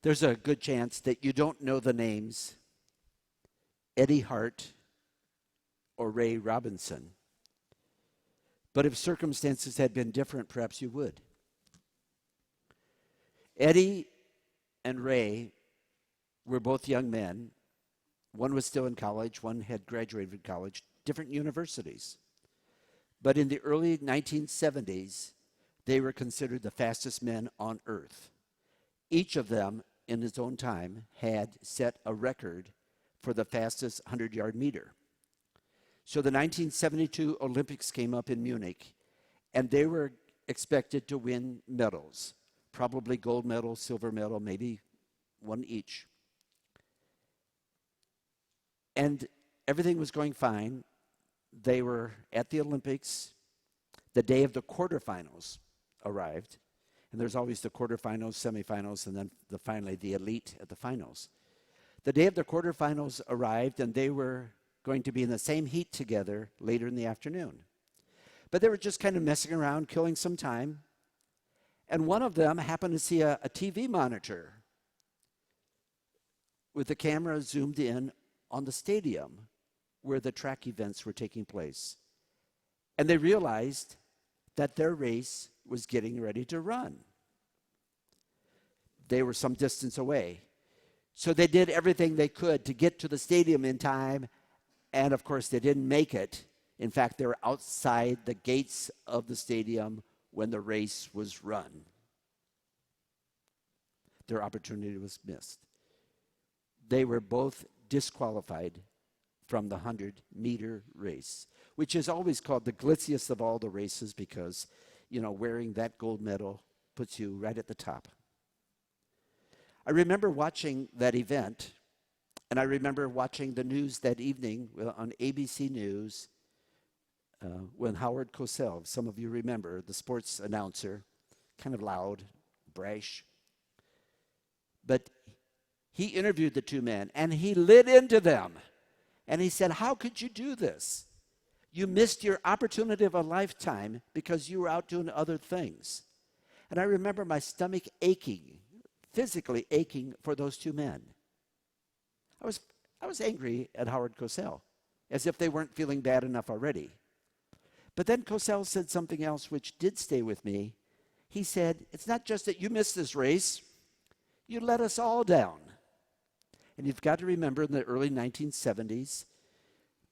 There's a good chance that you don't know the names Eddie Hart or Ray Robinson. But if circumstances had been different, perhaps you would. Eddie and Ray were both young men. One was still in college, one had graduated college, different universities. But in the early 1970s, they were considered the fastest men on earth. Each of them, in his own time, had set a record for the fastest 100-yard meter. So the 1972 Olympics came up in Munich, and they were expected to win medals, probably gold medal, silver medal, maybe one each. And everything was going fine. They were at the Olympics. The day of the quarterfinals arrived. And there's always the quarterfinals, semifinals, and then finally the elite at the finals. The day of the quarterfinals arrived, and they were going to be in the same heat together later in the afternoon. But they were just kind of messing around, killing some time. And one of them happened to see a TV monitor with the camera zoomed in on the stadium where the track events were taking place. And they realized that their race was getting ready to run. They were some distance away. So they did everything they could to get to the stadium in time, and of course they didn't make it. In fact, they were outside the gates of the stadium when the race was run. Their opportunity was missed. They were both disqualified from the 100-meter race, which is always called the glitziest of all the races because, wearing that gold medal puts you right at the top. I remember watching that event, and I remember watching the news that evening on ABC News when Howard Cosell, some of you remember, the sports announcer, kind of loud, brash, but he interviewed the two men, and he lit into them. And he said, how could you do this? You missed your opportunity of a lifetime because you were out doing other things. And I remember my stomach aching, physically aching for those two men. I was angry at Howard Cosell, as if they weren't feeling bad enough already. But then Cosell said something else which did stay with me. He said, it's not just that you missed this race, you let us all down. And you've got to remember in the early 1970s,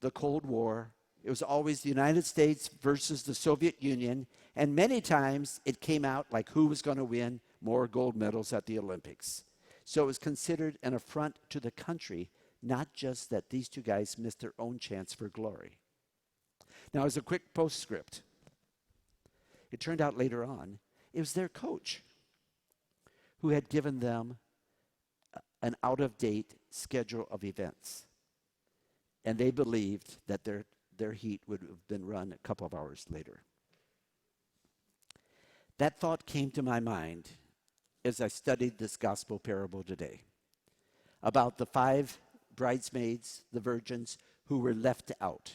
the Cold War, it was always the United States versus the Soviet Union, and many times it came out like who was going to win more gold medals at the Olympics. So it was considered an affront to the country, not just that these two guys missed their own chance for glory. Now, as a quick postscript, it turned out later on, it was their coach who had given them an out-of-date schedule of events. And they believed that their heat would have been run a couple of hours later. That thought came to my mind as I studied this gospel parable today about the 5 bridesmaids, the virgins, who were left out.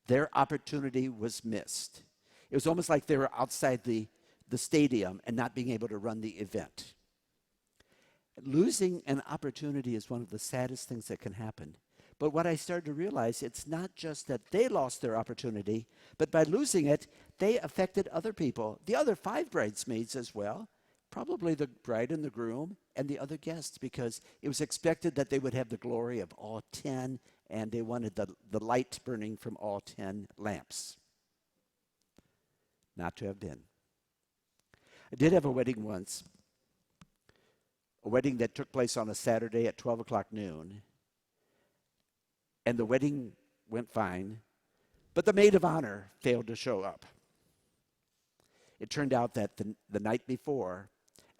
Their opportunity was missed. It was almost like they were outside the stadium and not being able to run the event. Losing an opportunity is one of the saddest things that can happen. But what I started to realize, it's not just that they lost their opportunity, but by losing it, they affected other people, the other 5 bridesmaids as well, probably the bride and the groom and the other guests, because it was expected that they would have the glory of all 10, and they wanted the light burning from all 10 lamps. Not to have been. I did have a wedding once, a wedding that took place on a Saturday at 12 o'clock noon. And the wedding went fine, but the maid of honor failed to show up. It turned out that the night before,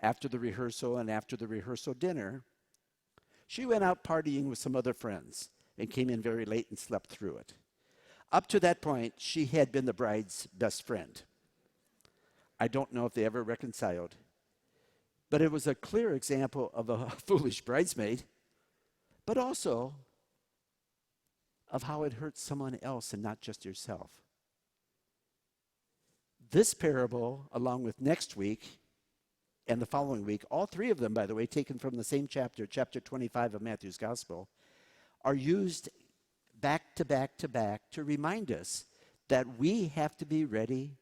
after the rehearsal and after the rehearsal dinner, she went out partying with some other friends and came in very late and slept through it. Up to that point, she had been the bride's best friend. I don't know if they ever reconciled, but it was a clear example of a foolish bridesmaid, but also of how it hurts someone else and not just yourself. This parable, along with next week, and the following week, all three of them, by the way, taken from the same chapter, chapter 25 of Matthew's Gospel, are used back to back to back to remind us that we have to be ready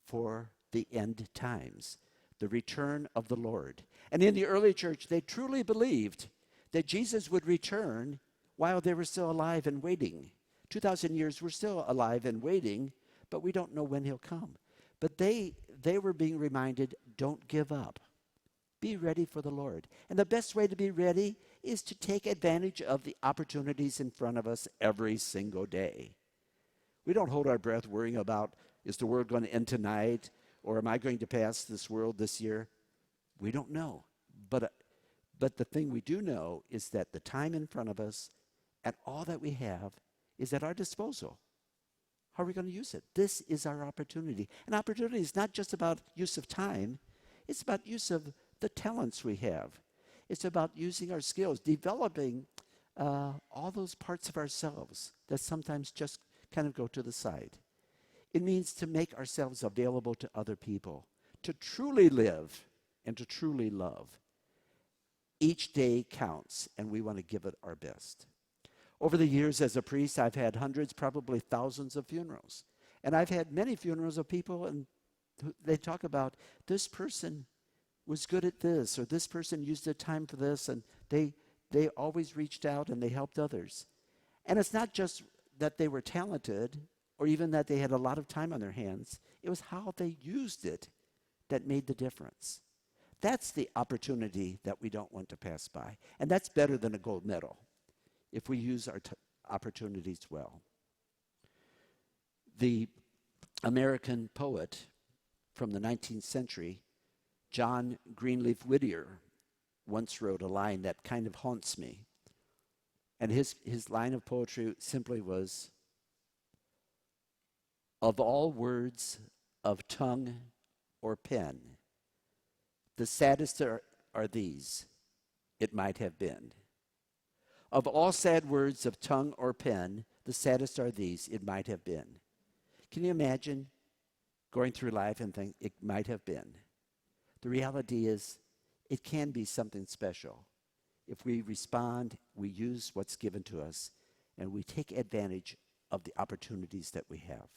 for the end times, the return of the Lord. And in the early church, they truly believed that Jesus would return while they were still alive and waiting. 2,000 years, we're still alive and waiting, but we don't know when he'll come. But they were being reminded, don't give up. Be ready for the Lord. And the best way to be ready is to take advantage of the opportunities in front of us every single day. We don't hold our breath worrying about, is the world going to end tonight? Or am I going to pass this world this year? We don't know. But the thing we do know is that the time in front of us and all that we have is at our disposal. How are we going to use it? This is our opportunity. And opportunity is not just about use of time. It's about use of the talents we have. It's about using our skills, developing all those parts of ourselves that sometimes just kind of go to the side. It means to make ourselves available to other people, to truly live and to truly love. Each day counts, and we want to give it our best. Over the years as a priest, I've had hundreds, probably thousands of funerals. And I've had many funerals of people, and they talk about this person was good at this, or this person used their time for this, and they always reached out and they helped others. And it's not just that they were talented, or even that they had a lot of time on their hands. It was how they used it that made the difference. That's the opportunity that we don't want to pass by. And that's better than a gold medal if we use our opportunities well. The American poet from the 19th century, John Greenleaf Whittier, once wrote a line that kind of haunts me. And his line of poetry simply was, of all words of tongue or pen, the saddest are these, it might have been. Of all sad words of tongue or pen, the saddest are these, it might have been. Can you imagine going through life and think, it might have been? The reality is, it can be something special. If we respond, we use what's given to us, and we take advantage of the opportunities that we have.